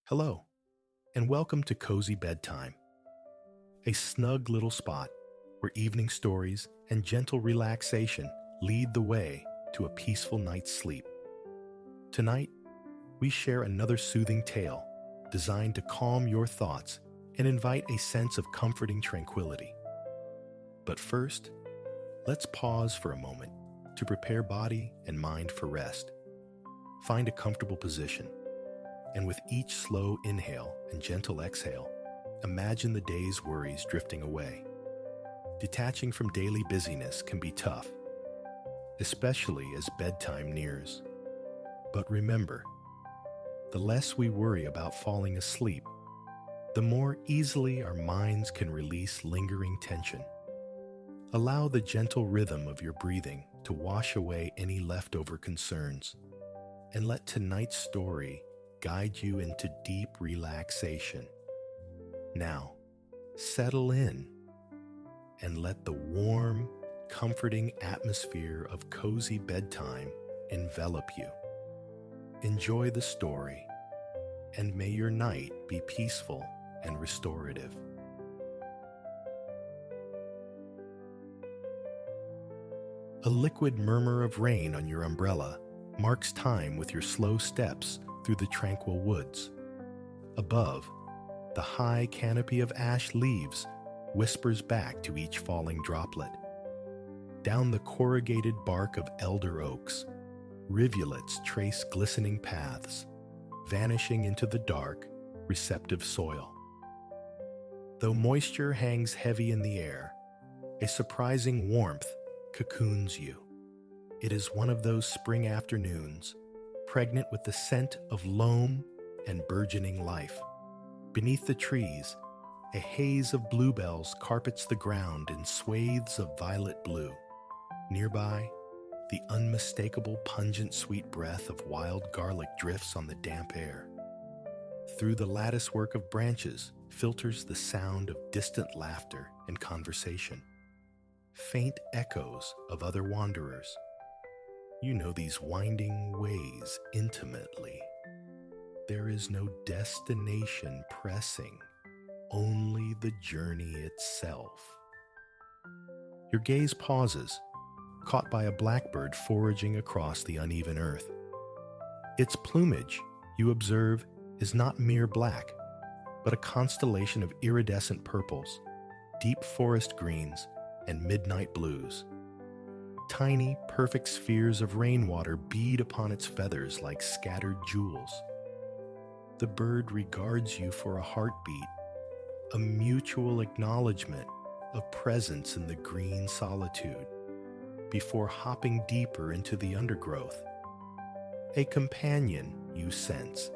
Hello, and welcome to Cozy Bedtime, a snug little spot where evening stories and gentle relaxation lead the way to a peaceful night's sleep. Tonight, we share another soothing tale designed to calm your thoughts and invite a sense of comforting tranquility. But first, let's pause for a moment to prepare body and mind for rest. Find a comfortable position, and with each slow inhale and gentle exhale, imagine the day's worries drifting away. Detaching from daily busyness can be tough, especially as bedtime nears. But remember, the less we worry about falling asleep, the more easily our minds can release lingering tension. Allow the gentle rhythm of your breathing to wash away any leftover concerns, and let tonight's story guide you into deep relaxation. Now, settle in and let the warm, comforting atmosphere of cozy bedtime envelop you. Enjoy the story, and may your night be peaceful and restorative. A liquid murmur of rain on your umbrella marks time with your slow steps through the tranquil woods. Above, the high canopy of ash leaves whispers back to each falling droplet. Down the corrugated bark of elder oaks, rivulets trace glistening paths, vanishing into the dark, receptive soil. Though moisture hangs heavy in the air, a surprising warmth cocoons you. It is one of those spring afternoons, pregnant with the scent of loam and burgeoning life. Beneath the trees, a haze of bluebells carpets the ground in swathes of violet blue. Nearby, the unmistakable pungent sweet breath of wild garlic drifts on the damp air. Through the latticework of branches filters the sound of distant laughter and conversation. Faint echoes of other wanderers. You know these winding ways intimately. There is no destination pressing, only the journey itself. Your gaze pauses, caught by a blackbird foraging across the uneven earth. Its plumage, you observe, is not mere black, but a constellation of iridescent purples, deep forest greens, and midnight blues. Tiny, perfect spheres of rainwater bead upon its feathers like scattered jewels. The bird regards you for a heartbeat, a mutual acknowledgement of presence in the green solitude, before hopping deeper into the undergrowth. A companion, you sense,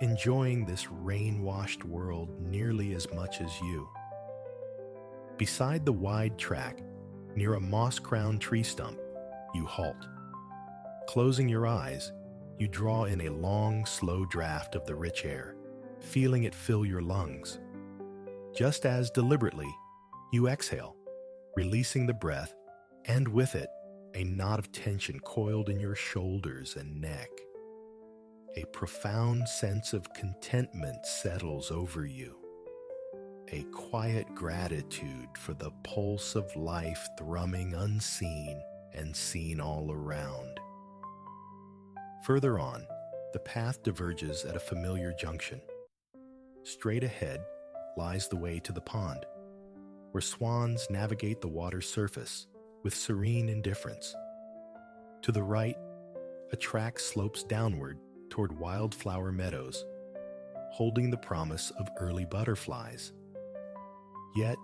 enjoying this rain-washed world nearly as much as you. Beside the wide track, near a moss-crowned tree stump, you halt. Closing your eyes, you draw in a long, slow draft of the rich air, feeling it fill your lungs. Just as deliberately, you exhale, releasing the breath, and with it, a knot of tension coiled in your shoulders and neck. A profound sense of contentment settles over you. A quiet gratitude for the pulse of life thrumming unseen and seen all around. Further on, the path diverges at a familiar junction. Straight ahead lies the way to the pond, where swans navigate the water's surface with serene indifference. To the right, a track slopes downward toward wildflower meadows, holding the promise of early butterflies. Yet,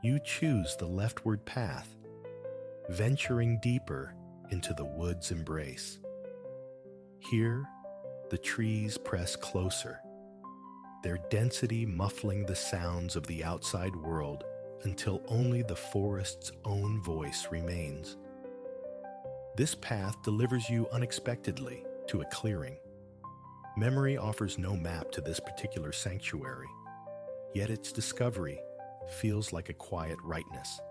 you choose the leftward path, venturing deeper into the wood's embrace. Here, the trees press closer, their density muffling the sounds of the outside world until only the forest's own voice remains. This path delivers you unexpectedly to a clearing. Memory offers no map to this particular sanctuary, yet its discovery feels like a quiet rightness.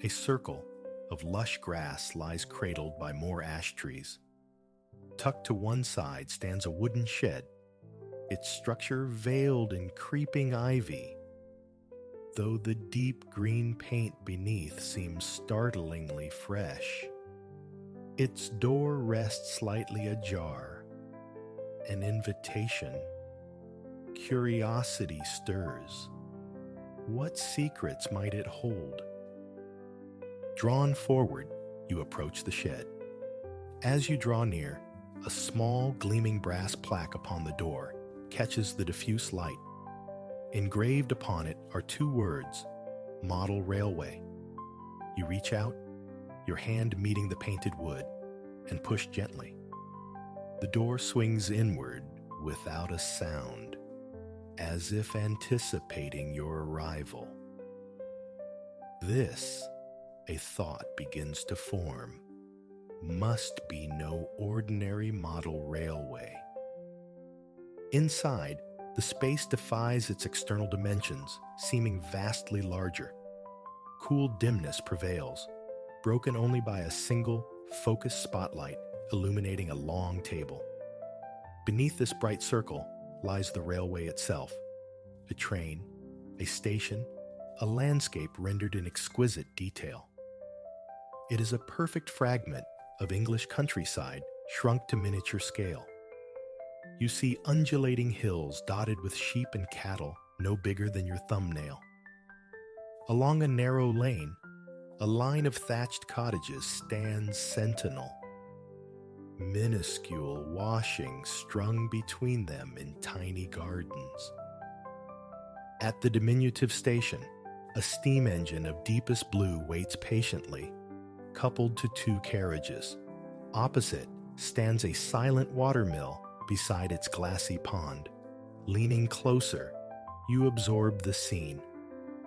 A circle of lush grass lies cradled by more ash trees. Tucked to one side stands a wooden shed, its structure veiled in creeping ivy, though the deep green paint beneath seems startlingly fresh. Its door rests slightly ajar, an invitation. Curiosity stirs. What secrets might it hold? Drawn forward, you approach the shed. As you draw near, a small gleaming brass plaque upon the door catches the diffuse light. Engraved upon it are two words, Model Railway. You reach out, your hand meeting the painted wood, and push gently. The door swings inward without a sound, as if anticipating your arrival. This, a thought begins to form, must be no ordinary model railway. Inside, the space defies its external dimensions, seeming vastly larger. Cool dimness prevails, broken only by a single, focused spotlight illuminating a long table. Beneath this bright circle lies the railway itself, a train, a station, a landscape rendered in exquisite detail. It is a perfect fragment of English countryside shrunk to miniature scale. You see undulating hills dotted with sheep and cattle no bigger than your thumbnail. Along a narrow lane, a line of thatched cottages stands sentinel, minuscule washings strung between them in tiny gardens. At the diminutive station, a steam engine of deepest blue waits patiently, coupled to two carriages. Opposite stands a silent watermill beside its glassy pond. Leaning closer, you absorb the scene.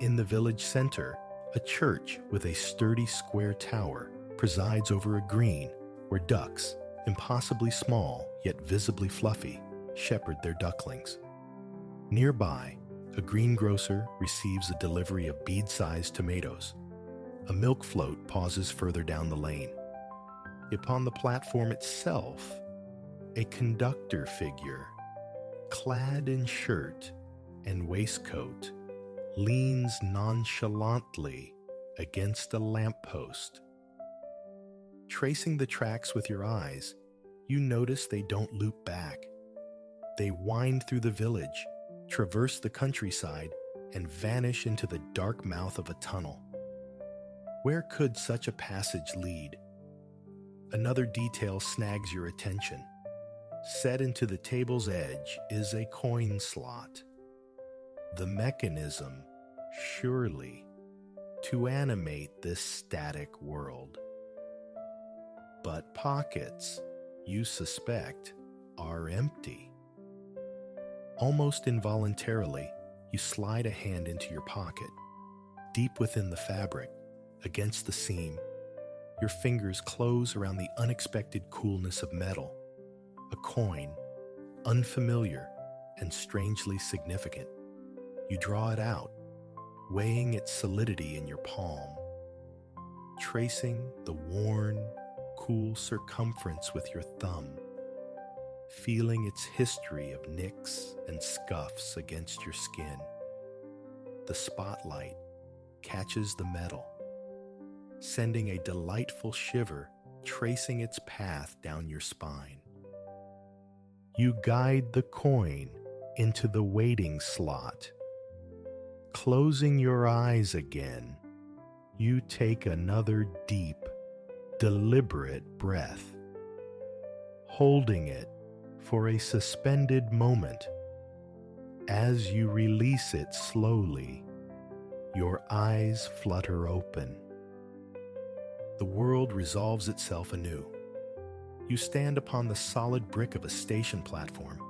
In the village center, a church with a sturdy square tower presides over a green where ducks, impossibly small yet visibly fluffy, shepherd their ducklings. Nearby, a greengrocer receives a delivery of bead-sized tomatoes. A milk float pauses further down the lane. Upon the platform itself, a conductor figure, clad in shirt and waistcoat, leans nonchalantly against a lamppost. Tracing the tracks with your eyes, you notice they don't loop back. They wind through the village, traverse the countryside, and vanish into the dark mouth of a tunnel. Where could such a passage lead? Another detail snags your attention. Set into the table's edge is a coin slot. The mechanism, surely, to animate this static world. But pockets, you suspect, are empty. Almost involuntarily, you slide a hand into your pocket. Deep within the fabric, against the seam, your fingers close around the unexpected coolness of metal. A coin, unfamiliar and strangely significant. You draw it out, weighing its solidity in your palm, tracing the worn, cool circumference with your thumb, feeling its history of nicks and scuffs against your skin. The spotlight catches the metal, sending a delightful shiver tracing its path down your spine. You guide the coin into the waiting slot. Closing your eyes again, you take another deep, deliberate breath, holding it for a suspended moment. As you release it slowly, your eyes flutter open. The world resolves itself anew. You stand upon the solid brick of a station platform,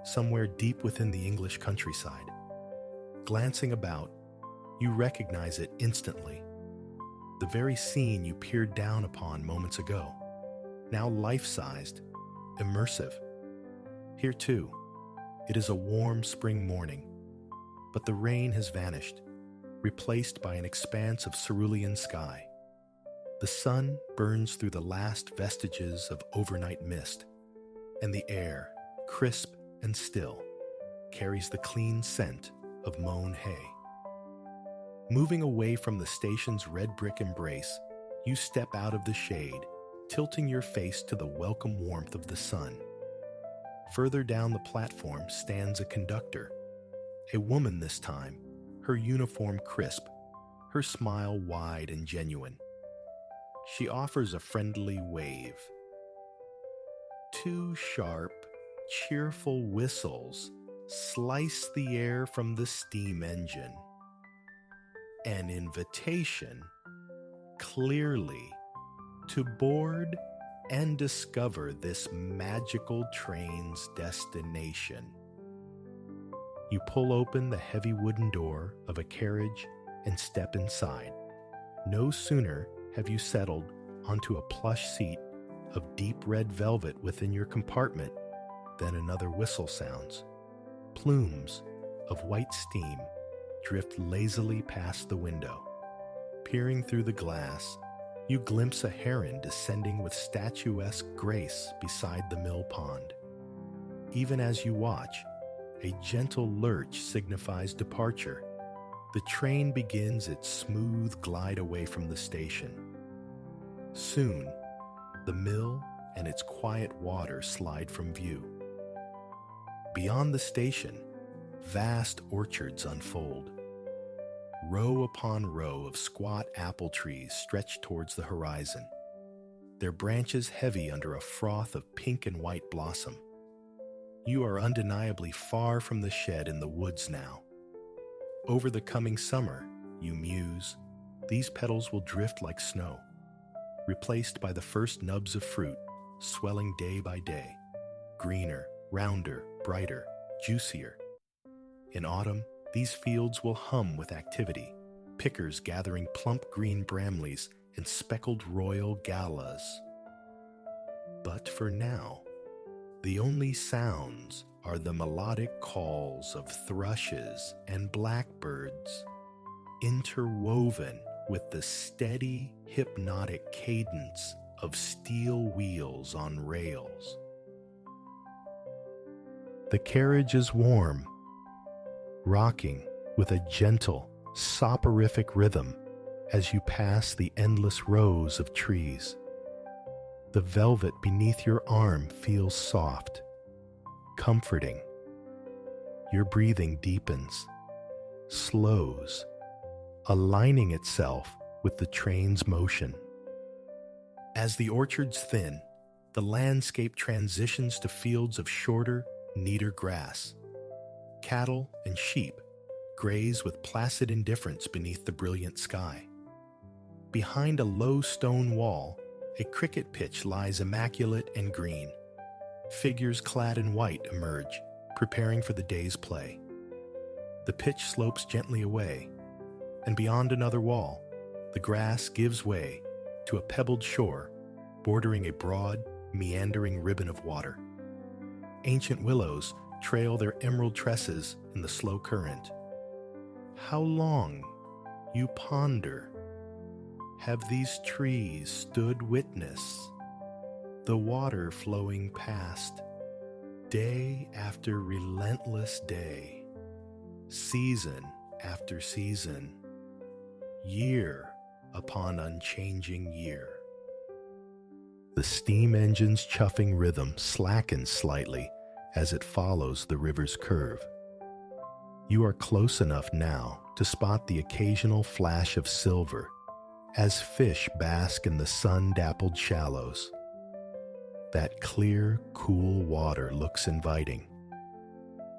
somewhere deep within the English countryside. Glancing about, you recognize it instantly. The very scene you peered down upon moments ago, now life-sized, immersive. Here too, it is a warm spring morning, but the rain has vanished, replaced by an expanse of cerulean sky. The sun burns through the last vestiges of overnight mist, and the air, crisp and still, carries the clean scent of mown hay. Moving away from the station's red brick embrace, you step out of the shade, tilting your face to the welcome warmth of the sun. Further down the platform stands a conductor, a woman this time, her uniform crisp, her smile wide and genuine. She offers a friendly wave. Two sharp, cheerful whistles slice the air from the steam engine. An invitation, clearly, to board and discover this magical train's destination. You pull open the heavy wooden door of a carriage and step inside. No sooner have you settled onto a plush seat of deep red velvet within your compartment than another whistle sounds. Plumes of white steam drift lazily past the window. Peering through the glass, you glimpse a heron descending with statuesque grace beside the mill pond. Even as you watch, a gentle lurch signifies departure. The train begins its smooth glide away from the station. Soon, the mill and its quiet water slide from view. Beyond the station, vast orchards unfold. Row upon row of squat apple trees stretch towards the horizon, their branches heavy under a froth of pink and white blossom. You are undeniably far from the shed in the woods now. Over the coming summer, you muse, these petals will drift like snow, replaced by the first nubs of fruit, swelling day by day, greener, rounder, brighter, juicier. In autumn, these fields will hum with activity, pickers gathering plump green bramleys and speckled royal galas. But for now, the only sounds are the melodic calls of thrushes and blackbirds, interwoven with the steady, hypnotic cadence of steel wheels on rails. The carriage is warm, rocking with a gentle, soporific rhythm as you pass the endless rows of trees. The velvet beneath your arm feels soft, comforting. Your breathing deepens, slows, aligning itself with the train's motion. As the orchards thin, the landscape transitions to fields of shorter, neater grass. Cattle and sheep graze with placid indifference beneath the brilliant sky. Behind a low stone wall, a cricket pitch lies immaculate and green. Figures clad in white emerge, preparing for the day's play. The pitch slopes gently away, and beyond another wall, the grass gives way to a pebbled shore bordering a broad, meandering ribbon of water. Ancient willows trail their emerald tresses in the slow current. How long, you ponder, have these trees stood witness, the water flowing past, day after relentless day, season after season, year upon unchanging year. The steam engine's chuffing rhythm slackens slightly as it follows the river's curve. You are close enough now to spot the occasional flash of silver as fish bask in the sun-dappled shallows. That clear, cool water looks inviting.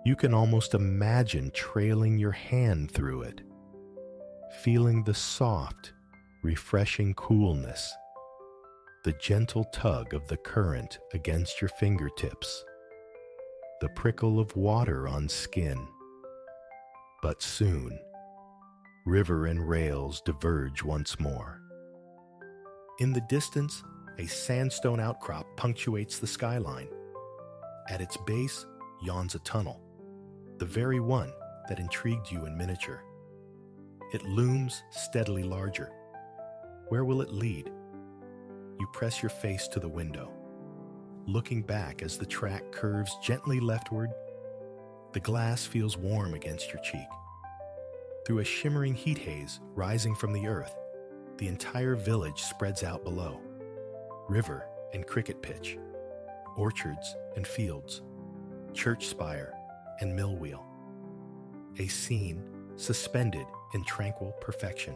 You can almost imagine trailing your hand through it, feeling the soft, refreshing coolness, the gentle tug of the current against your fingertips, the prickle of water on skin. But soon, river and rails diverge once more. In the distance, a sandstone outcrop punctuates the skyline. At its base yawns a tunnel, the very one that intrigued you in miniature. It looms steadily larger. Where will it lead? You press your face to the window, looking back as the track curves gently leftward, The glass feels warm against your cheek. Through a shimmering heat haze rising from the earth, the entire village spreads out below. River and cricket pitch, orchards and fields, church spire and mill wheel. A scene suspended in tranquil perfection.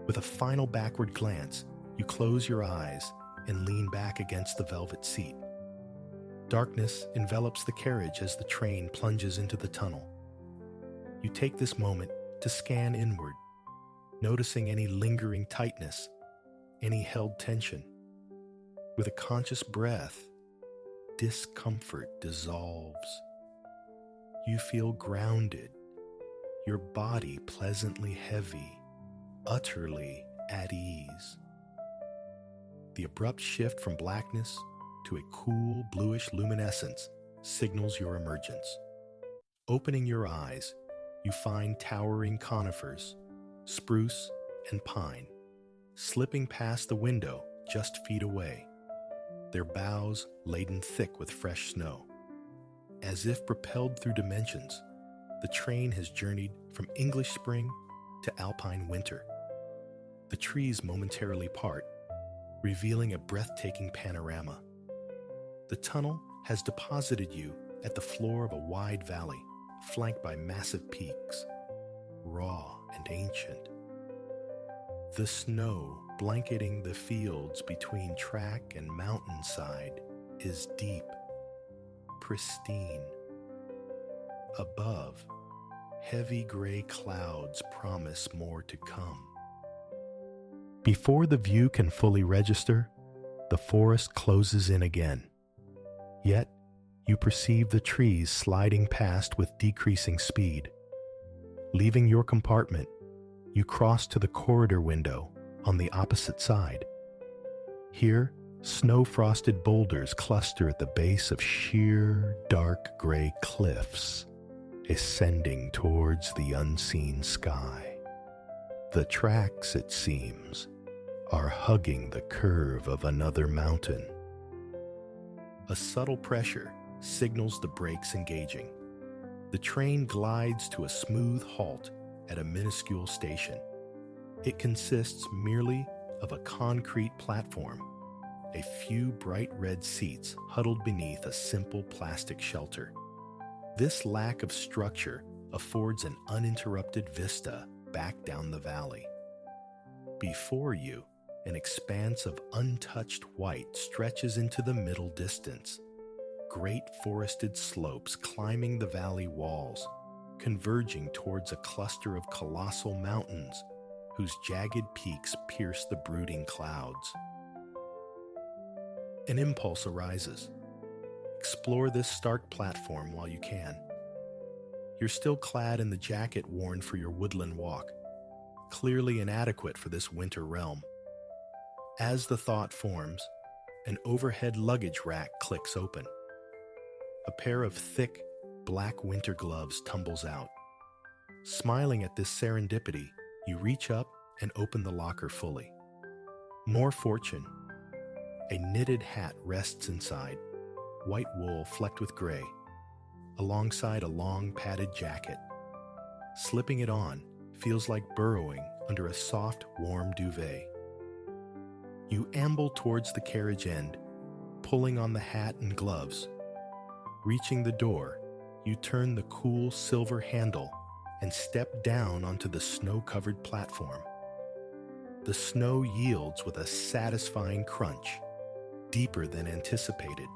With a final backward glance, you close your eyes and lean back against the velvet seat. Darkness envelops the carriage as the train plunges into the tunnel. You take this moment to scan inward, noticing any lingering tightness, any held tension. With a conscious breath, discomfort dissolves. You feel grounded, your body pleasantly heavy, utterly at ease. The abrupt shift from blackness to a cool bluish luminescence signals your emergence. Opening your eyes, you find towering conifers, spruce and pine, slipping past the window just feet away, their boughs laden thick with fresh snow. As if propelled through dimensions, the train has journeyed from English spring to alpine winter. The trees momentarily part, revealing a breathtaking panorama. The tunnel has deposited you at the floor of a wide valley, flanked by massive peaks, raw and ancient. The snow blanketing the fields between track and mountainside is deep, pristine. Above, heavy gray clouds promise more to come. Before the view can fully register, the forest closes in again. Yet, you perceive the trees sliding past with decreasing speed. Leaving your compartment, you cross to the corridor window on the opposite side. Here, snow-frosted boulders cluster at the base of sheer, dark gray cliffs, ascending towards the unseen sky. The tracks, it seems, are hugging the curve of another mountain. A subtle pressure signals the brakes engaging. The train glides to a smooth halt at a minuscule station. It consists merely of a concrete platform, a few bright red seats huddled beneath a simple plastic shelter. This lack of structure affords an uninterrupted vista back down the valley. Before you, an expanse of untouched white stretches into the middle distance. Great forested slopes climbing the valley walls, converging towards a cluster of colossal mountains whose jagged peaks pierce the brooding clouds. An impulse arises. Explore this stark platform while you can. You're still clad in the jacket worn for your woodland walk, clearly inadequate for this winter realm. As the thought forms, an overhead luggage rack clicks open. A pair of thick, black winter gloves tumbles out. Smiling at this serendipity, you reach up and open the locker fully. More fortune. A knitted hat rests inside, white wool flecked with gray, alongside a long padded jacket. Slipping it on feels like burrowing under a soft, warm duvet. You amble towards the carriage end, pulling on the hat and gloves. Reaching the door, you turn the cool silver handle and step down onto the snow-covered platform. The snow yields with a satisfying crunch, deeper than anticipated.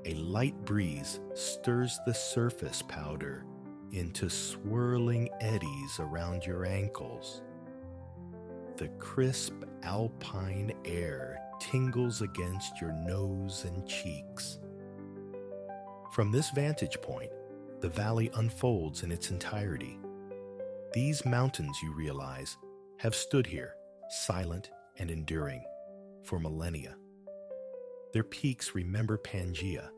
A light breeze stirs the surface powder into swirling eddies around your ankles. The crisp alpine air tingles against your nose and cheeks. From this vantage point, the valley unfolds in its entirety. These mountains, you realize, have stood here, silent and enduring, for millennia. Their peaks remember Pangaea.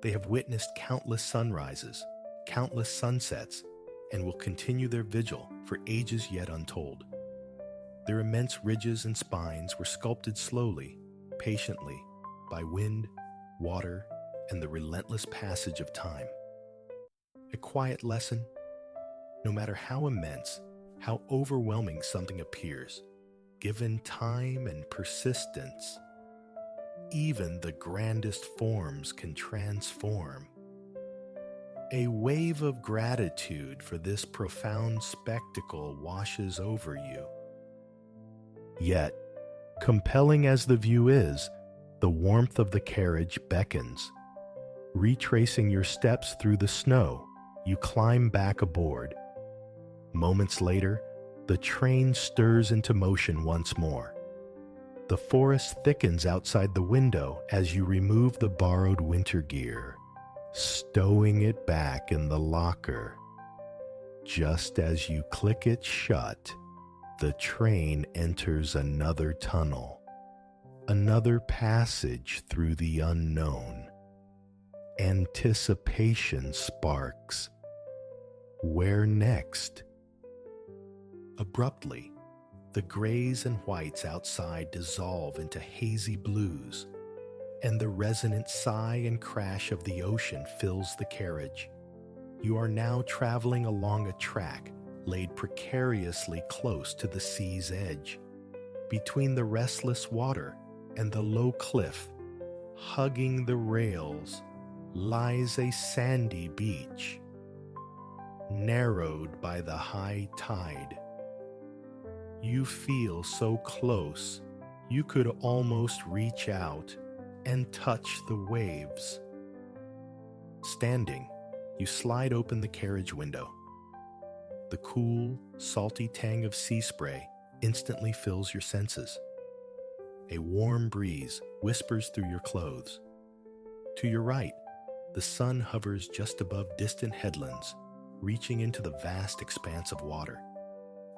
They have witnessed countless sunrises, countless sunsets, and will continue their vigil for ages yet untold. Their immense ridges and spines were sculpted slowly, patiently, by wind, water, and the relentless passage of time. A quiet lesson, no matter how immense, how overwhelming something appears, given time and persistence, even the grandest forms can transform. A wave of gratitude for this profound spectacle washes over you. Yet, compelling as the view is, the warmth of the carriage beckons. Retracing your steps through the snow, you climb back aboard. Moments later, the train stirs into motion once more. The forest thickens outside the window as you remove the borrowed winter gear, stowing it back in the locker. Just as you click it shut, the train enters another tunnel, another passage through the unknown. Anticipation sparks. Where next? Abruptly, the grays and whites outside dissolve into hazy blues, and the resonant sigh and crash of the ocean fills the carriage. You are now traveling along a track laid precariously close to the sea's edge. Between the restless water and the low cliff, hugging the rails, lies a sandy beach, narrowed by the high tide. You feel so close, you could almost reach out and touch the waves. Standing, you slide open the carriage window. The cool, salty tang of sea spray instantly fills your senses. A warm breeze whispers through your clothes. To your right, the sun hovers just above distant headlands, reaching into the vast expanse of water.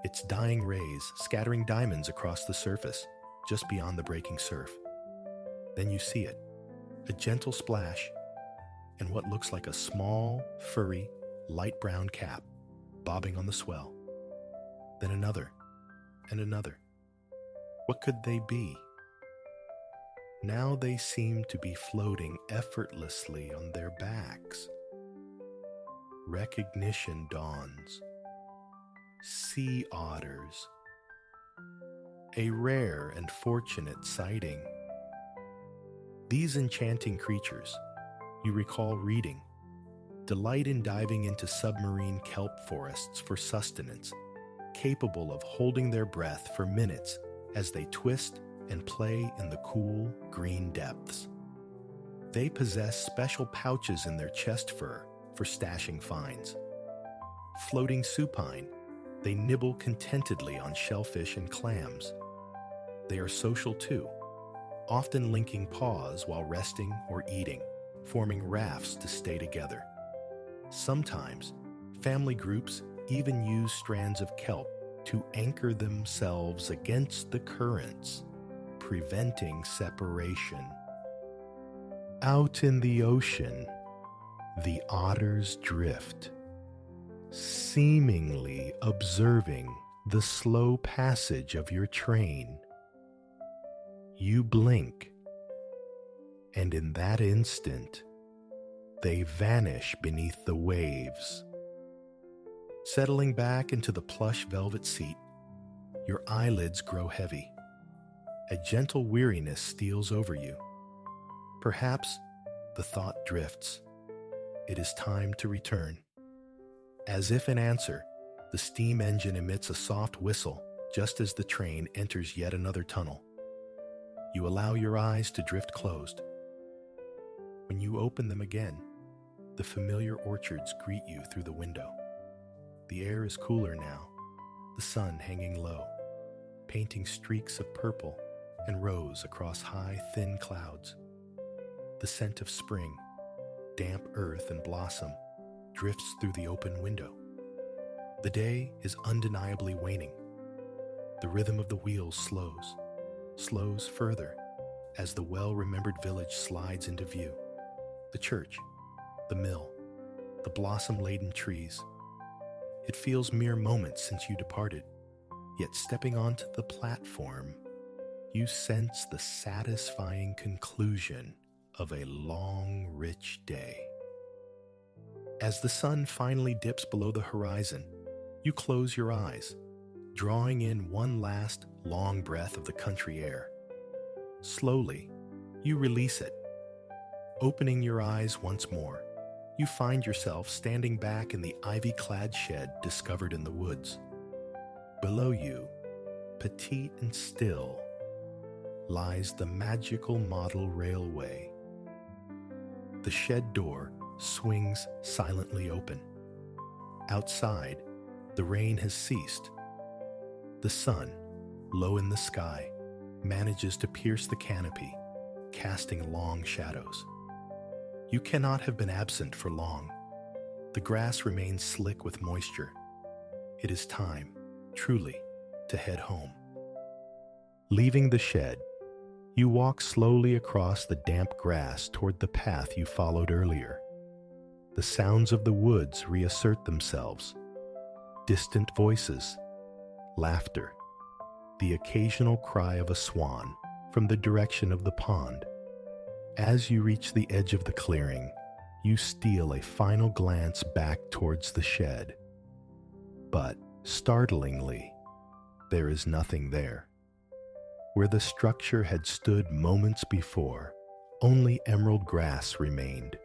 Its dying rays scattering diamonds across the surface, just beyond the breaking surf. Then you see it, a gentle splash, and what looks like a small, furry, light brown cap bobbing on the swell. Then another, and another. What could they be? Now they seem to be floating effortlessly on their backs. Recognition dawns. Sea otters. A rare and fortunate sighting. These enchanting creatures, you recall reading, delight in diving into submarine kelp forests for sustenance, capable of holding their breath for minutes as they twist and play in the cool, green depths. They possess special pouches in their chest fur for stashing finds. Floating supine, they nibble contentedly on shellfish and clams. They are social too, often linking paws while resting or eating, forming rafts to stay together. Sometimes, family groups even use strands of kelp to anchor themselves against the currents, preventing separation. Out in the ocean, the otters drift, seemingly observing the slow passage of your train. You blink, and in that instant, they vanish beneath the waves. Settling back into the plush velvet seat, your eyelids grow heavy. A gentle weariness steals over you. Perhaps the thought drifts. It is time to return. As if in answer, the steam engine emits a soft whistle just as the train enters yet another tunnel. You allow your eyes to drift closed. When you open them again, the familiar orchards greet you through the window. The air is cooler now, the sun hanging low, painting streaks of purple and rose across high, thin clouds. The scent of spring, damp earth and blossom, drifts through the open window. The day is undeniably waning. The rhythm of the wheels slows further as the well-remembered village slides into view. The church, the mill, the blossom-laden trees. It feels mere moments since you departed, yet stepping onto the platform, you sense the satisfying conclusion of a long, rich day. As the sun finally dips below the horizon, you close your eyes, drawing in one last long breath of the country air. Slowly, you release it. Opening your eyes once more, you find yourself standing back in the ivy-clad shed discovered in the woods. Below you, petite and still, lies the magical model railway. The shed door swings silently open. Outside, the rain has ceased. The sun, low in the sky, manages to pierce the canopy, casting long shadows. You cannot have been absent for long. The grass remains slick with moisture. It is time, truly, to head home. Leaving the shed, you walk slowly across the damp grass toward the path you followed earlier. The sounds of the woods reassert themselves. Distant voices, laughter, the occasional cry of a swan from the direction of the pond. As you reach the edge of the clearing, you steal a final glance back towards the shed. But, startlingly, there is nothing there. Where the structure had stood moments before, only emerald grass remained,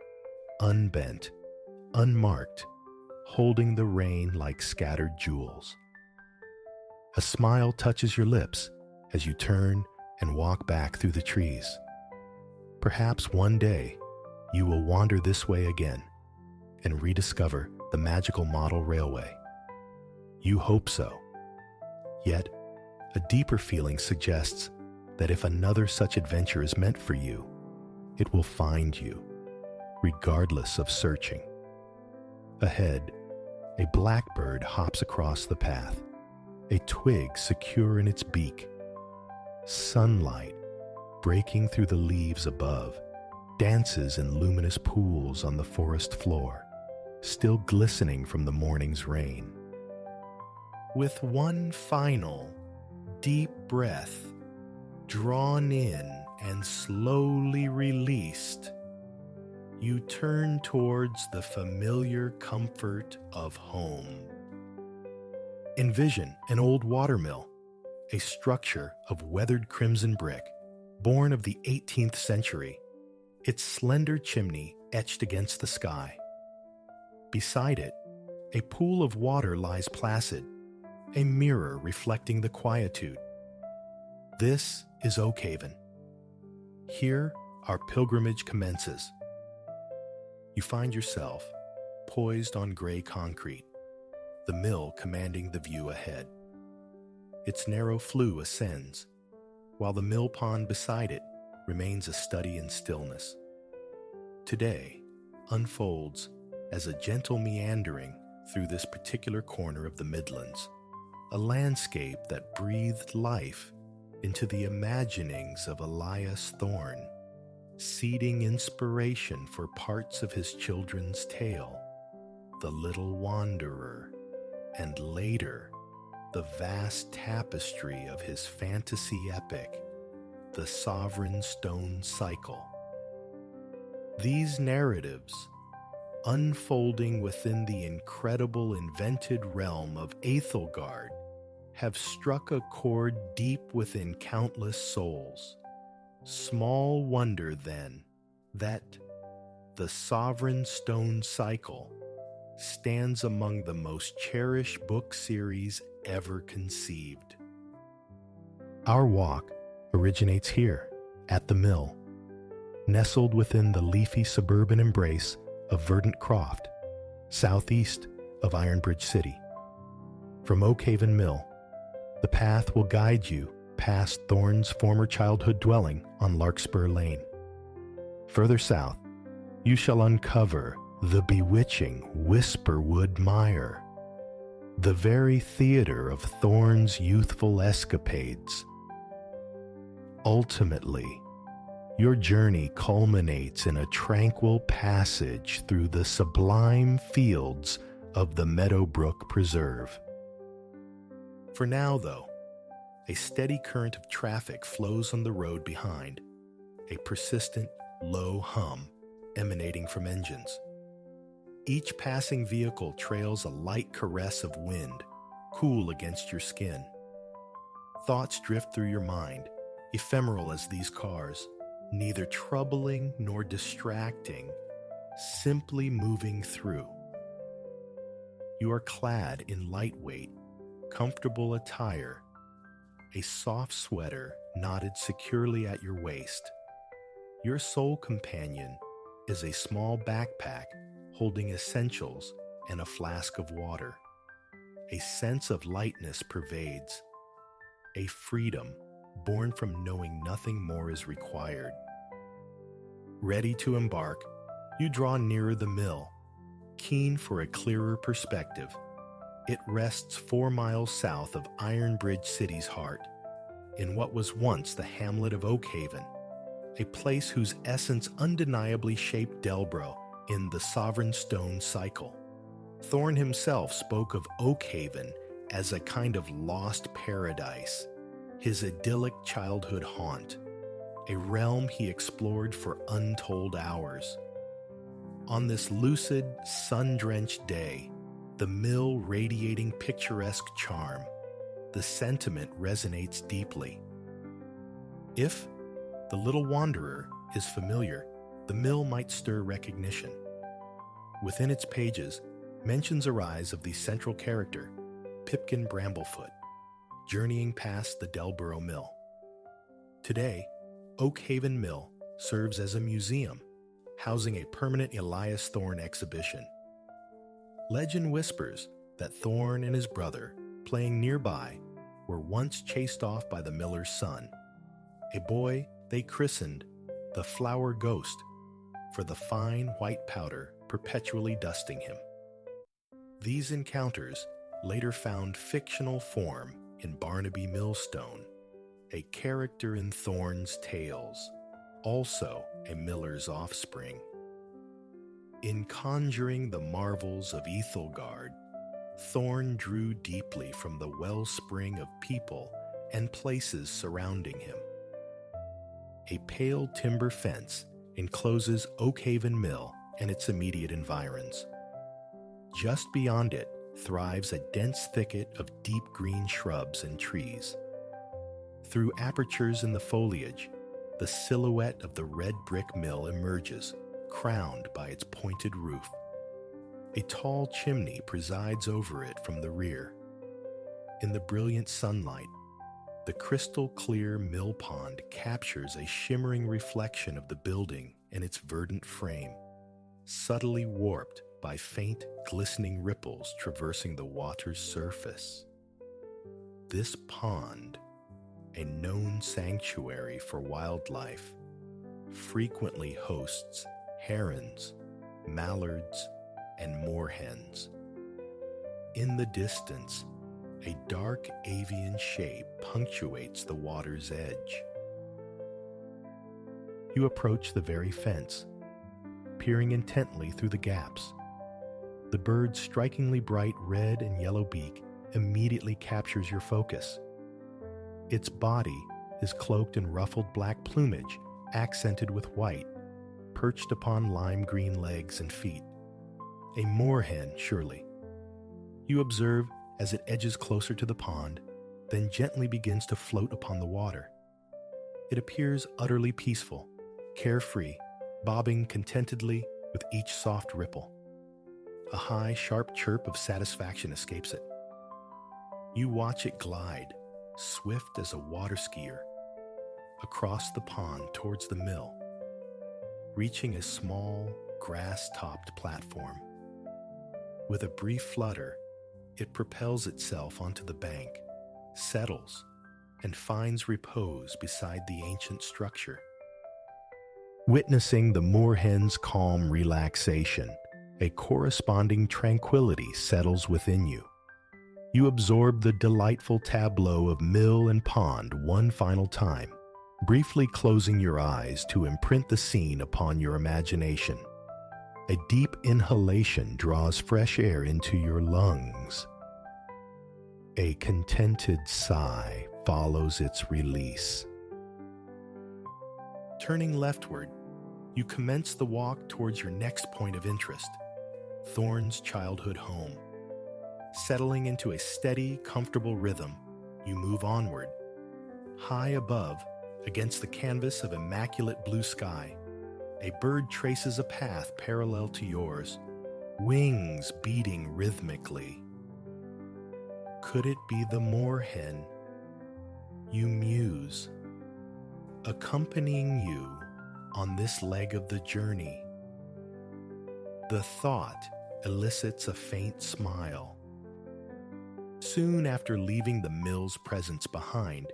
unbent, unmarked, holding the rain like scattered jewels. A smile touches your lips as you turn and walk back through the trees. Perhaps one day you will wander this way again and rediscover the magical model railway. You hope so. Yet, a deeper feeling suggests that if another such adventure is meant for you, it will find you, regardless of searching. Ahead, a blackbird hops across the path, a twig secure in its beak. Sunlight, breaking through the leaves above, dances in luminous pools on the forest floor, still glistening from the morning's rain. With one final, deep breath, drawn in and slowly released, you turn towards the familiar comfort of home. Envision an old watermill, a structure of weathered crimson brick, born of the 18th century, its slender chimney etched against the sky. Beside it, a pool of water lies placid, a mirror reflecting the quietude. This is Oakhaven. Here, our pilgrimage commences. You find yourself poised on gray concrete, the mill commanding the view ahead. Its narrow flue ascends, while the mill pond beside it remains a study in stillness. Today unfolds as a gentle meandering through this particular corner of the Midlands, a landscape that breathed life into the imaginings of Elias Thorne, seeding inspiration for parts of his children's tale, The Little Wanderer, and later, the vast tapestry of his fantasy epic, The Sovereign Stone Cycle. These narratives, unfolding within the incredible invented realm of Aethelgard, have struck a chord deep within countless souls. Small wonder, then, that The Sovereign Stone Cycle stands among the most cherished book series ever conceived. Our walk originates here, at the mill, nestled within the leafy suburban embrace of Verdant Croft, southeast of Ironbridge City. From Oakhaven Mill, the path will guide you past Thorne's former childhood dwelling on Larkspur Lane. Further south, you shall uncover the bewitching Whisperwood Mire, the very theater of Thorne's youthful escapades. Ultimately, your journey culminates in a tranquil passage through the sublime fields of the Meadowbrook Preserve. For now, though, a steady current of traffic flows on the road behind, a persistent, low hum emanating from engines. Each passing vehicle trails a light caress of wind, cool against your skin. Thoughts drift through your mind, ephemeral as these cars, neither troubling nor distracting, simply moving through. You are clad in lightweight, comfortable attire, a soft sweater knotted securely at your waist. Your sole companion is a small backpack holding essentials and a flask of water. A sense of lightness pervades, a freedom born from knowing nothing more is required. Ready to embark, you draw nearer the mill, keen for a clearer perspective. It rests 4 miles south of Iron Bridge City's heart, in what was once the hamlet of Oakhaven, a place whose essence undeniably shaped Delbro in the Sovereign Stone cycle. Thorne himself spoke of Oakhaven as a kind of lost paradise, his idyllic childhood haunt, a realm he explored for untold hours. On this lucid, sun-drenched day, the mill radiating picturesque charm, the sentiment resonates deeply. If the little wanderer is familiar, the mill might stir recognition. Within its pages, mentions arise of the central character, Pipkin Bramblefoot, journeying past the Delborough Mill. Today, Oakhaven Mill serves as a museum, housing a permanent Elias Thorne exhibition. Legend whispers that Thorne and his brother, playing nearby, were once chased off by the miller's son, a boy they christened the Flower Ghost for the fine white powder perpetually dusting him. These encounters later found fictional form in Barnaby Millstone, a character in Thorne's tales, also a miller's offspring. In conjuring the marvels of Ethelgard, Thorne drew deeply from the wellspring of people and places surrounding him. A pale timber fence encloses Oakhaven Mill and its immediate environs. Just beyond it thrives a dense thicket of deep green shrubs and trees. Through apertures in the foliage, the silhouette of the red brick mill emerges, crowned by its pointed roof. A tall chimney presides over it from the rear. In the brilliant sunlight, the crystal-clear mill pond captures a shimmering reflection of the building and its verdant frame, subtly warped by faint, glistening ripples traversing the water's surface. This pond, a known sanctuary for wildlife, frequently hosts herons, mallards, and moorhens. In the distance, a dark avian shape punctuates the water's edge. You approach the very fence, peering intently through the gaps. The bird's strikingly bright red and yellow beak immediately captures your focus. Its body is cloaked in ruffled black plumage, accented with white, perched upon lime green legs and feet. A moorhen, surely. You observe as it edges closer to the pond, then gently begins to float upon the water. It appears utterly peaceful, carefree, bobbing contentedly with each soft ripple. A high, sharp chirp of satisfaction escapes it. You watch it glide, swift as a water skier, across the pond towards the mill, reaching a small, grass-topped platform. With a brief flutter, it propels itself onto the bank, settles, and finds repose beside the ancient structure. Witnessing the moorhen's calm relaxation, a corresponding tranquility settles within you. You absorb the delightful tableau of mill and pond one final time, briefly closing your eyes to imprint the scene upon your imagination. A deep inhalation draws fresh air into your lungs. A contented sigh follows its release. Turning leftward, You commence the walk towards your next point of interest, Thorn's childhood home. Settling into a steady, comfortable rhythm, you move onward. High above, against the canvas of immaculate blue sky, a bird traces a path parallel to yours, wings beating rhythmically. Could it be the moorhen? You muse. Accompanying you on this leg of the journey, the thought elicits a faint smile. Soon after leaving the mill's presence behind,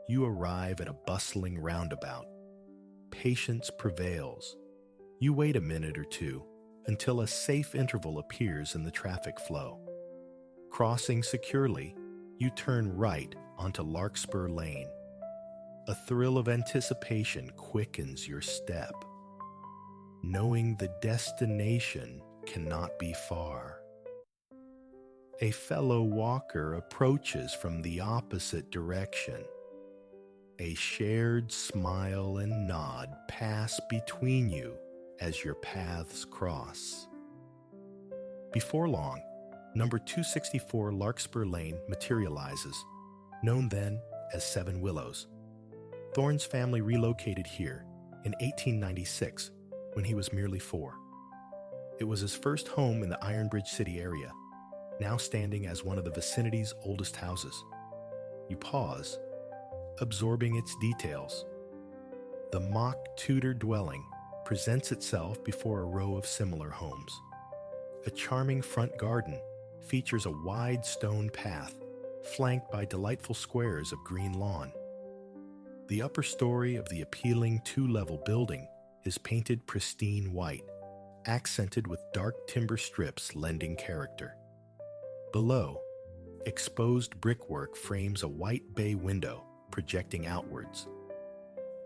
you arrive at a bustling roundabout. Patience prevails. You wait a minute or two until a safe interval appears in the traffic flow. Crossing securely, you turn right onto Larkspur Lane. A thrill of anticipation quickens your step, knowing the destination cannot be far. A fellow walker approaches from the opposite direction. A shared smile and nod pass between you as your paths cross. Before long, number 264 Larkspur Lane materializes, known then as Seven Willows. Thorn's family relocated here in 1896 when he was merely 4. It was his first home in the Iron Bridge City area, now standing as one of the vicinity's oldest houses. You pause, absorbing its details. The mock Tudor dwelling presents itself before a row of similar homes. A charming front garden features a wide stone path flanked by delightful squares of green lawn. The upper story of the appealing 2-level building is painted pristine white, accented with dark timber strips lending character. Below, exposed brickwork frames a white bay window projecting outwards.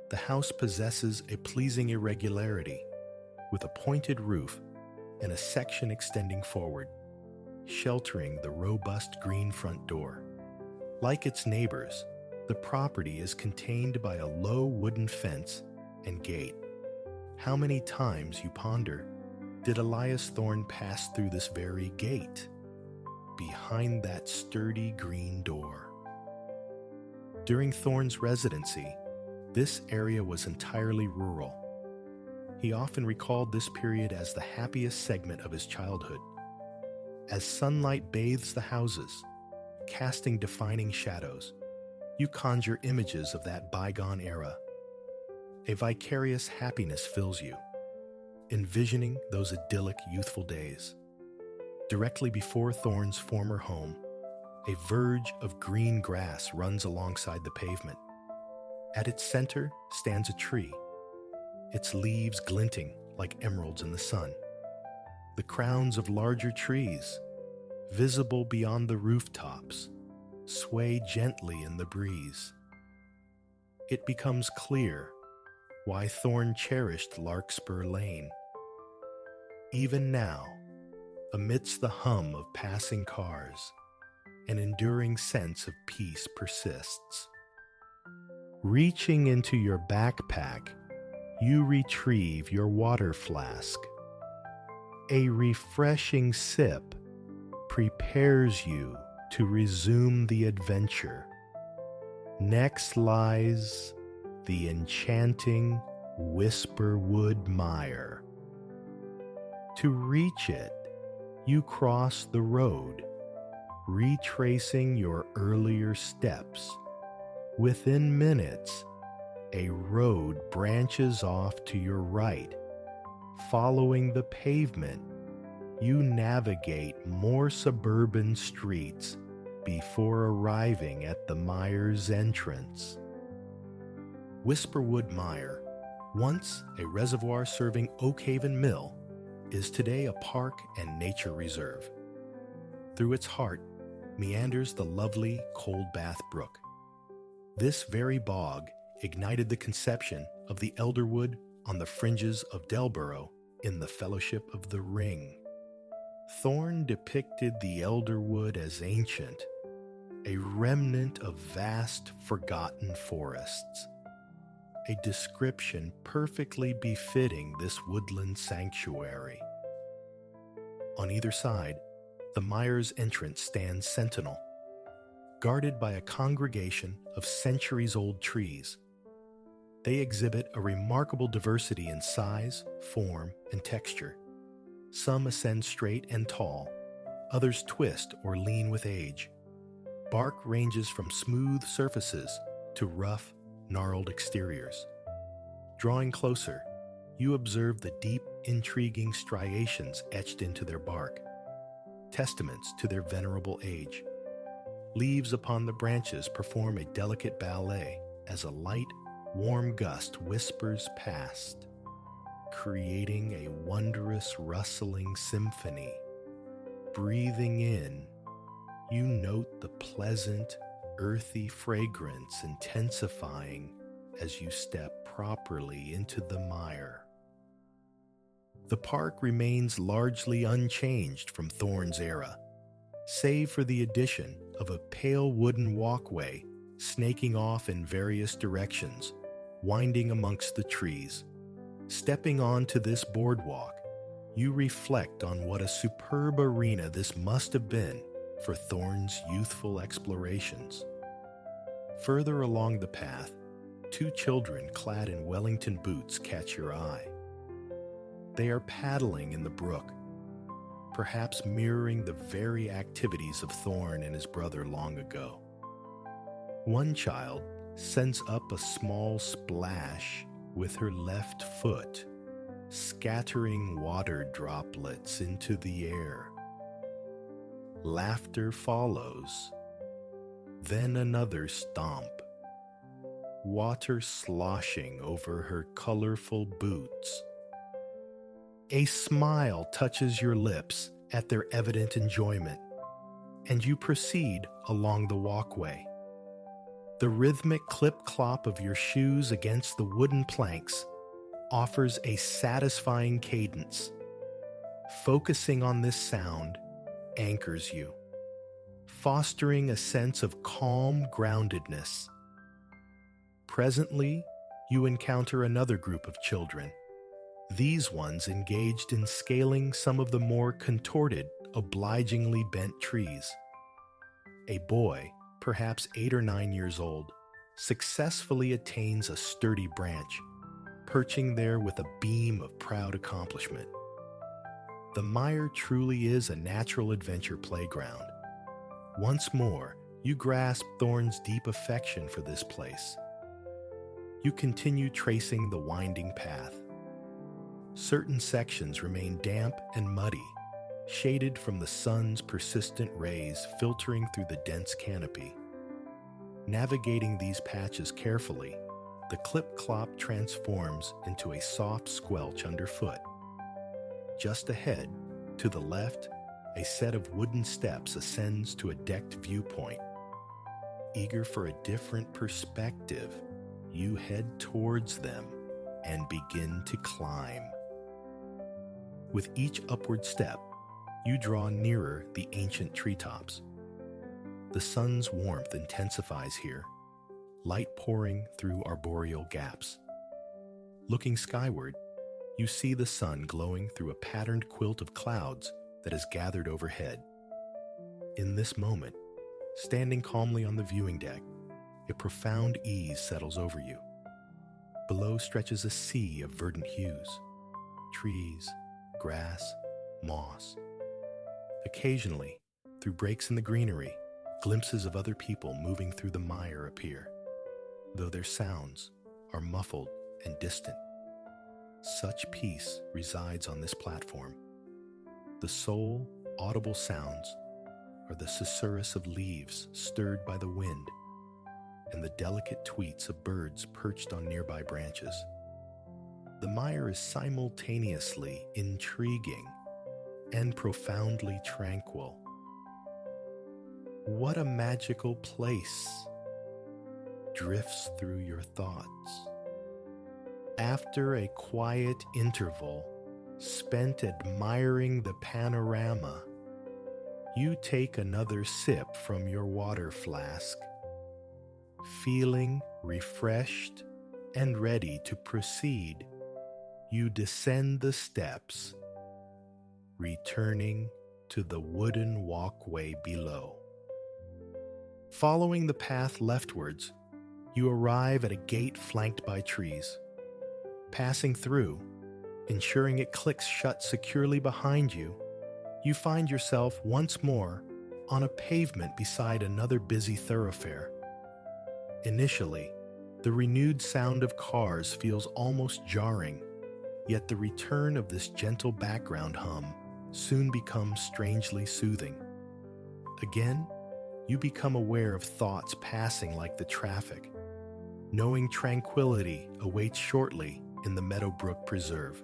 The house possesses a pleasing irregularity, with a pointed roof and a section extending forward, sheltering the robust green front door. Like its neighbors, the property is contained by a low wooden fence and gate. How many times, you ponder, did Elias Thorn pass through this very gate, behind that sturdy green door? During Thorn's residency, this area was entirely rural. He often recalled this period as the happiest segment of his childhood. As sunlight bathes the houses, casting defining shadows, you conjure images of that bygone era. A vicarious happiness fills you, envisioning those idyllic youthful days. Directly before Thorn's former home, a verge of green grass runs alongside the pavement. At its center stands a tree, its leaves glinting like emeralds in the sun. The crowns of larger trees, visible beyond the rooftops, sway gently in the breeze. It becomes clear why Thorn cherished Larkspur Lane. Even now, amidst the hum of passing cars, an enduring sense of peace persists. Reaching into your backpack, you retrieve your water flask. A refreshing sip prepares you to resume the adventure. Next lies the enchanting Whisperwood Mire. To reach it, you cross the road, retracing your earlier steps. Within minutes, a road branches off to your right. Following the pavement, you navigate more suburban streets before arriving at the Mire's entrance. Whisperwood Mire, once a reservoir serving Oakhaven Mill, is today a park and nature reserve. Through its heart meanders the lovely Coldbath Brook. This very bog ignited the conception of the elderwood on the fringes of Delborough in the Fellowship of the Ring. Thorn depicted the elderwood as ancient, a remnant of vast, forgotten forests. a description perfectly befitting this woodland sanctuary. On either side, the mire's entrance stands sentinel, guarded by a congregation of centuries-old trees. They exhibit a remarkable diversity in size, form, and texture. Some ascend straight and tall, others twist or lean with age. Bark ranges from smooth surfaces to rough, gnarled exteriors. Drawing closer, you observe the deep, intriguing striations etched into their bark, testaments to their venerable age. Leaves upon the branches perform a delicate ballet as a light, warm gust whispers past, creating a wondrous rustling symphony. Breathing in, you note the pleasant, earthy fragrance intensifying as you step properly into the mire. The park remains largely unchanged from Thorne's era, save for the addition of a pale wooden walkway snaking off in various directions, winding amongst the trees. Stepping onto this boardwalk, you reflect on what a superb arena this must have been for Thorne's youthful explorations. Further along the path, two children clad in Wellington boots catch your eye. They are paddling in the brook, perhaps mirroring the very activities of Thorne and his brother long ago. One child sends up a small splash with her left foot, scattering water droplets into the air. Laughter follows, then another stomp, water sloshing over her colorful boots. A smile touches your lips at their evident enjoyment, and you proceed along the walkway. The rhythmic clip-clop of your shoes against the wooden planks offers a satisfying cadence. Focusing on this sound anchors you, fostering a sense of calm groundedness. Presently, you encounter another group of children, these ones engaged in scaling some of the more contorted, obligingly bent trees. A boy, perhaps 8 or 9 years old, successfully attains a sturdy branch, perching there with a beam of proud accomplishment. The mire truly is a natural adventure playground. Once more, you grasp Thorne's deep affection for this place. You continue tracing the winding path. Certain sections remain damp and muddy, shaded from the sun's persistent rays filtering through the dense canopy. Navigating these patches carefully, the clip-clop transforms into a soft squelch underfoot. Just ahead, to the left, a set of wooden steps ascends to a decked viewpoint. Eager for a different perspective, you head towards them and begin to climb. With each upward step, you draw nearer the ancient treetops. The sun's warmth intensifies here, light pouring through arboreal gaps. Looking skyward, you see the sun glowing through a patterned quilt of clouds that has gathered overhead. In this moment, standing calmly on the viewing deck, a profound ease settles over you. Below stretches a sea of verdant hues, trees, grass, moss. Occasionally, through breaks in the greenery, glimpses of other people moving through the mire appear, though their sounds are muffled and distant. Such peace resides on this platform. The sole audible sounds are the susurrus of leaves stirred by the wind and the delicate tweets of birds perched on nearby branches. The mire is simultaneously intriguing and profoundly tranquil. What a magical place drifts through your thoughts. After a quiet interval spent admiring the panorama, you take another sip from your water flask, feeling refreshed and ready to proceed, you descend the steps, returning to the wooden walkway below. Following the path leftwards, you arrive at a gate flanked by trees. Passing through, ensuring it clicks shut securely behind you, you find yourself once more on a pavement beside another busy thoroughfare. Initially, the renewed sound of cars feels almost jarring, yet the return of this gentle background hum soon becomes strangely soothing. Again, you become aware of thoughts passing like the traffic, knowing tranquility awaits shortly in the Meadowbrook Preserve.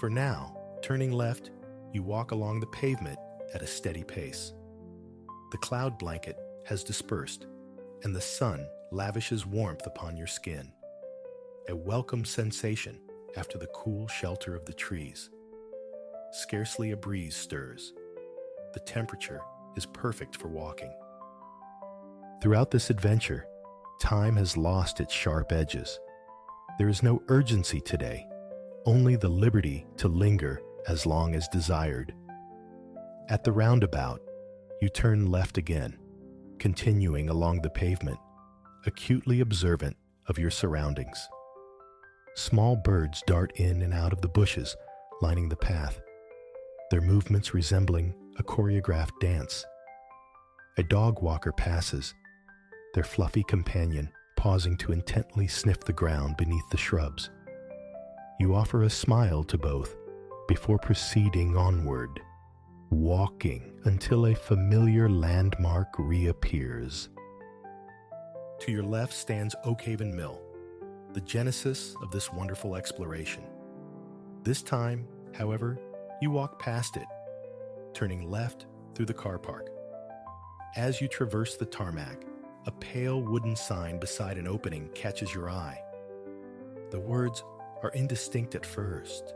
For now, turning left, you walk along the pavement at a steady pace. The cloud blanket has dispersed, and the sun lavishes warmth upon your skin. A welcome sensation after the cool shelter of the trees. Scarcely a breeze stirs. The temperature is perfect for walking. Throughout this adventure, time has lost its sharp edges. There is no urgency today, only the liberty to linger as long as desired. At the roundabout, you turn left again, continuing along the pavement, acutely observant of your surroundings. Small birds dart in and out of the bushes lining the path, their movements resembling a choreographed dance. A dog walker passes, their fluffy companion pausing to intently sniff the ground beneath the shrubs. You offer a smile to both before proceeding onward, walking until a familiar landmark reappears. To your left stands Oakhaven Mill, the genesis of this wonderful exploration. This time, however, you walk past it, turning left through the car park. As you traverse the tarmac, a pale wooden sign beside an opening catches your eye. The words are indistinct at first,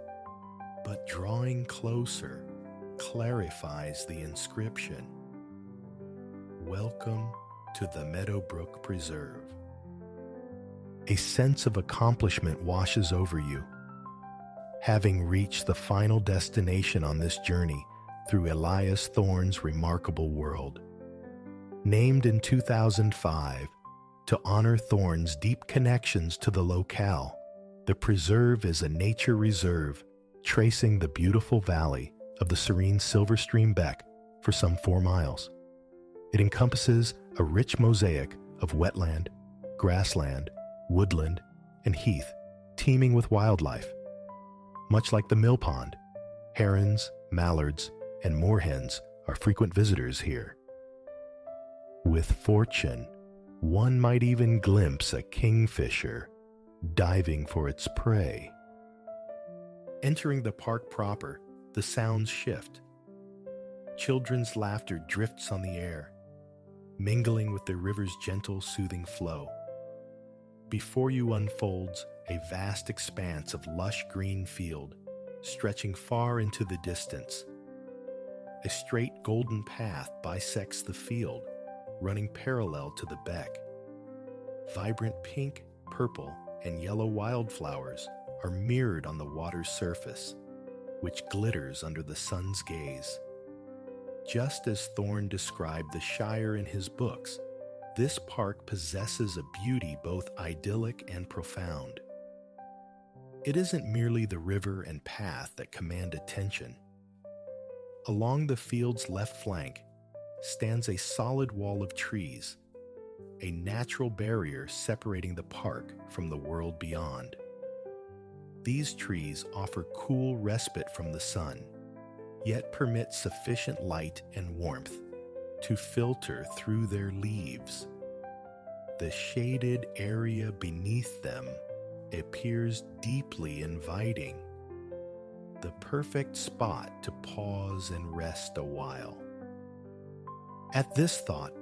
but drawing closer clarifies the inscription. Welcome to the Meadowbrook Preserve. A sense of accomplishment washes over you. Having reached the final destination on this journey through Elias Thorne's remarkable world. Named in 2005 to honor Thorne's deep connections to the locale, the preserve is a nature reserve tracing the beautiful valley of the serene Silver Stream Beck for some 4 miles. It encompasses a rich mosaic of wetland, grassland, woodland, and heath teeming with wildlife. Much like the mill pond, herons, mallards, and moorhens are frequent visitors here. With fortune, one might even glimpse a kingfisher diving for its prey. Entering the park proper, the sounds shift. Children's laughter drifts on the air, mingling with the river's gentle, soothing flow. Before you unfolds a vast expanse of lush green field, stretching far into the distance. A straight golden path bisects the field, running parallel to the beck. Vibrant pink, purple, and yellow wildflowers are mirrored on the water's surface, which glitters under the sun's gaze. Just as Thorne described the Shire in his books, this park possesses a beauty both idyllic and profound. It isn't merely the river and path that command attention. Along the field's left flank stands a solid wall of trees, a natural barrier separating the park from the world beyond. These trees offer cool respite from the sun, yet permit sufficient light and warmth to filter through their leaves. The shaded area beneath them appears deeply inviting, the perfect spot to pause and rest a while. At this thought,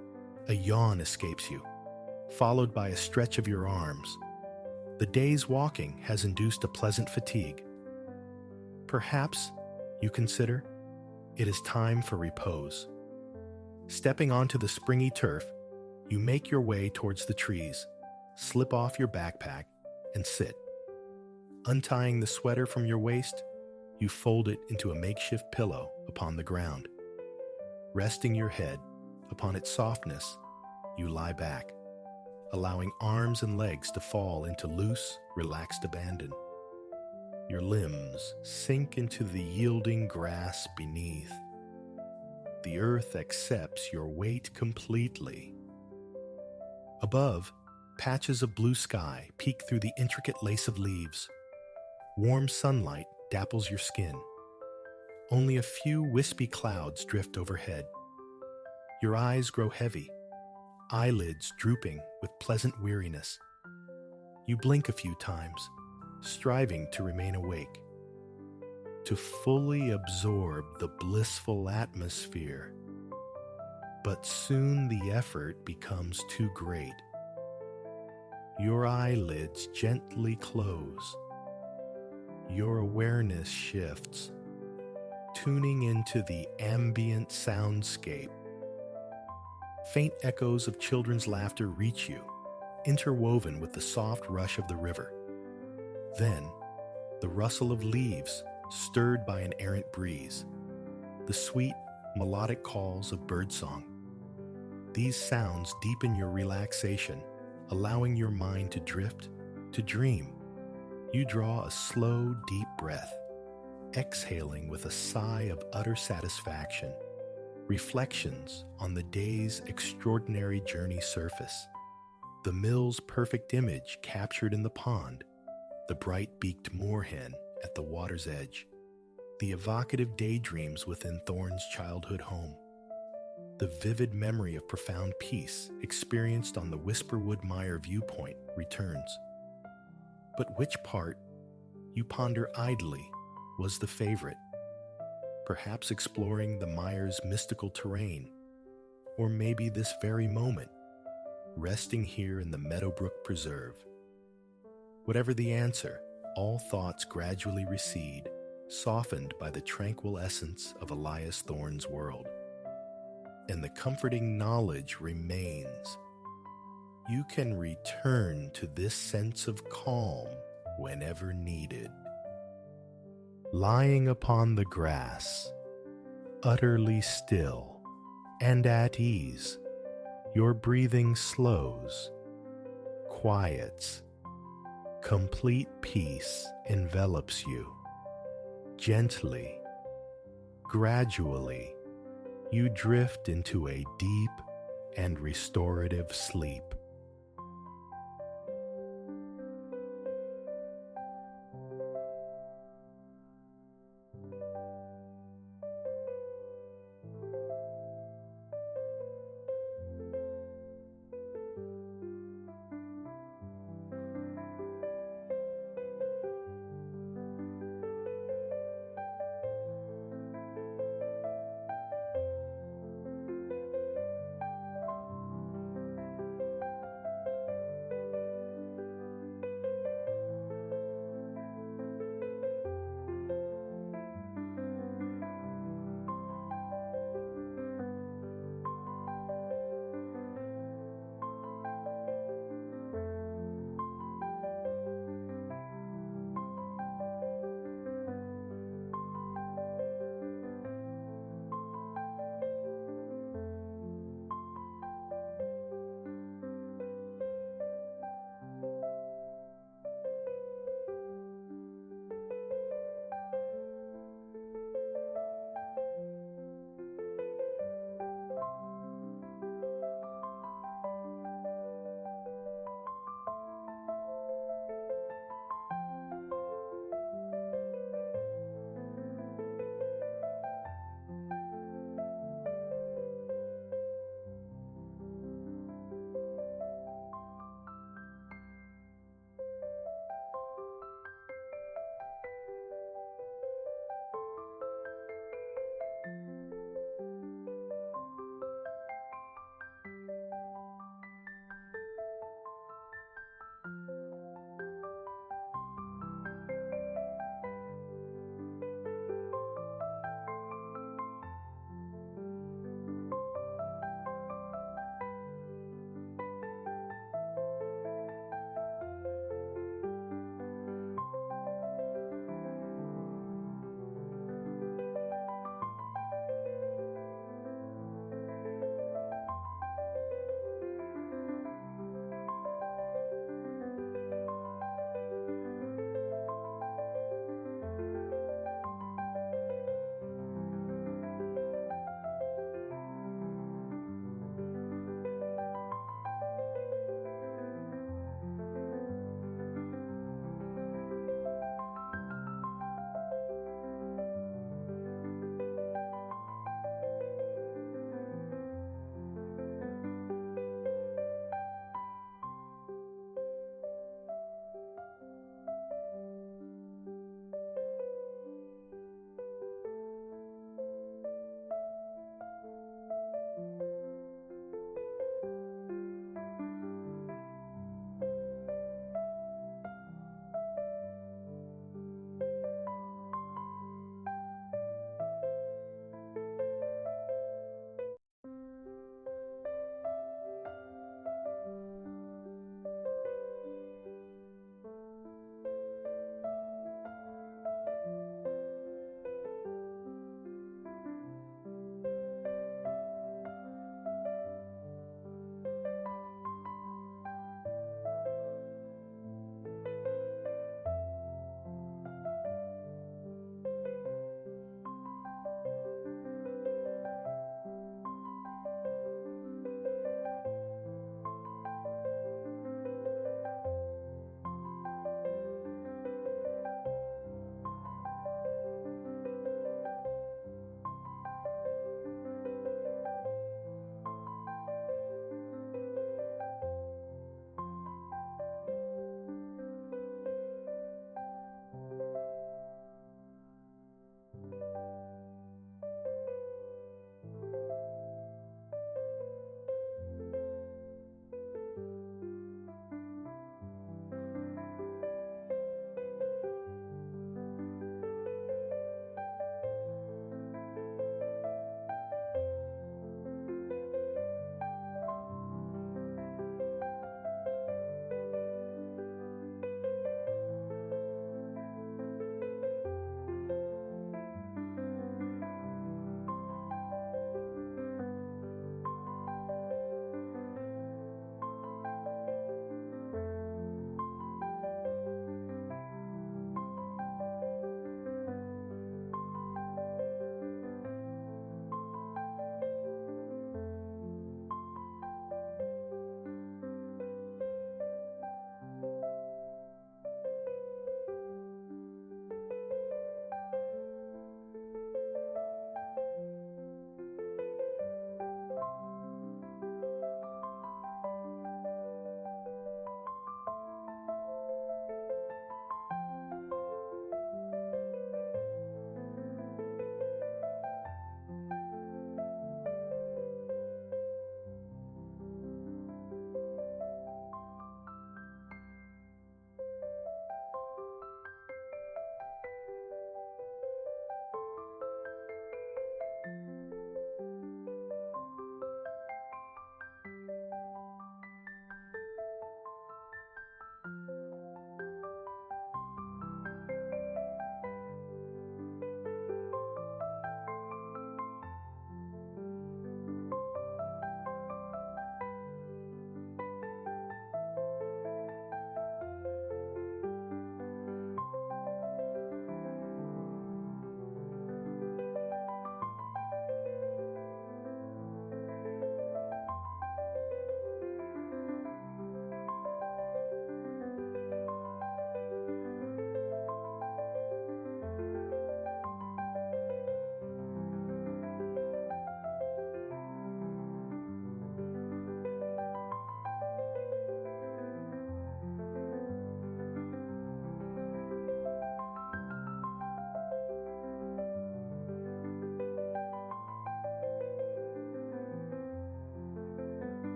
a yawn escapes you, followed by a stretch of your arms. The day's walking has induced a pleasant fatigue. Perhaps, you consider, it is time for repose. Stepping onto the springy turf, you make your way towards the trees, slip off your backpack, and sit. Untying the sweater from your waist, you fold it into a makeshift pillow upon the ground. Resting your head upon its softness, you lie back, allowing arms and legs to fall into loose, relaxed abandon. Your limbs sink into the yielding grass beneath. The earth accepts your weight completely. Above, patches of blue sky peek through the intricate lace of leaves. Warm sunlight dapples your skin. Only a few wispy clouds drift overhead. Your eyes grow heavy, eyelids drooping with pleasant weariness. You blink a few times, striving to remain awake, to fully absorb the blissful atmosphere. But soon the effort becomes too great. Your eyelids gently close. Your awareness shifts, tuning into the ambient soundscape. Faint echoes of children's laughter reach you, interwoven with the soft rush of the river. Then, the rustle of leaves stirred by an errant breeze, the sweet, melodic calls of birdsong. These sounds deepen your relaxation, allowing your mind to drift, to dream. You draw a slow, deep breath, exhaling with a sigh of utter satisfaction. Reflections on the day's extraordinary journey surface. The mill's perfect image captured in the pond, the bright-beaked moorhen at the water's edge, the evocative daydreams within Thorne's childhood home. The vivid memory of profound peace experienced on the Whisperwood Mire viewpoint returns. But which part, you ponder idly, was the favorite? Perhaps exploring the Mire's mystical terrain, or maybe this very moment, resting here in the Meadowbrook Preserve. Whatever the answer, all thoughts gradually recede, softened by the tranquil essence of Elias Thorne's world. And the comforting knowledge remains. You can return to this sense of calm whenever needed. Lying upon the grass, utterly still and at ease, your breathing slows, quiets. Complete peace envelops you. Gently, gradually, you drift into a deep and restorative sleep.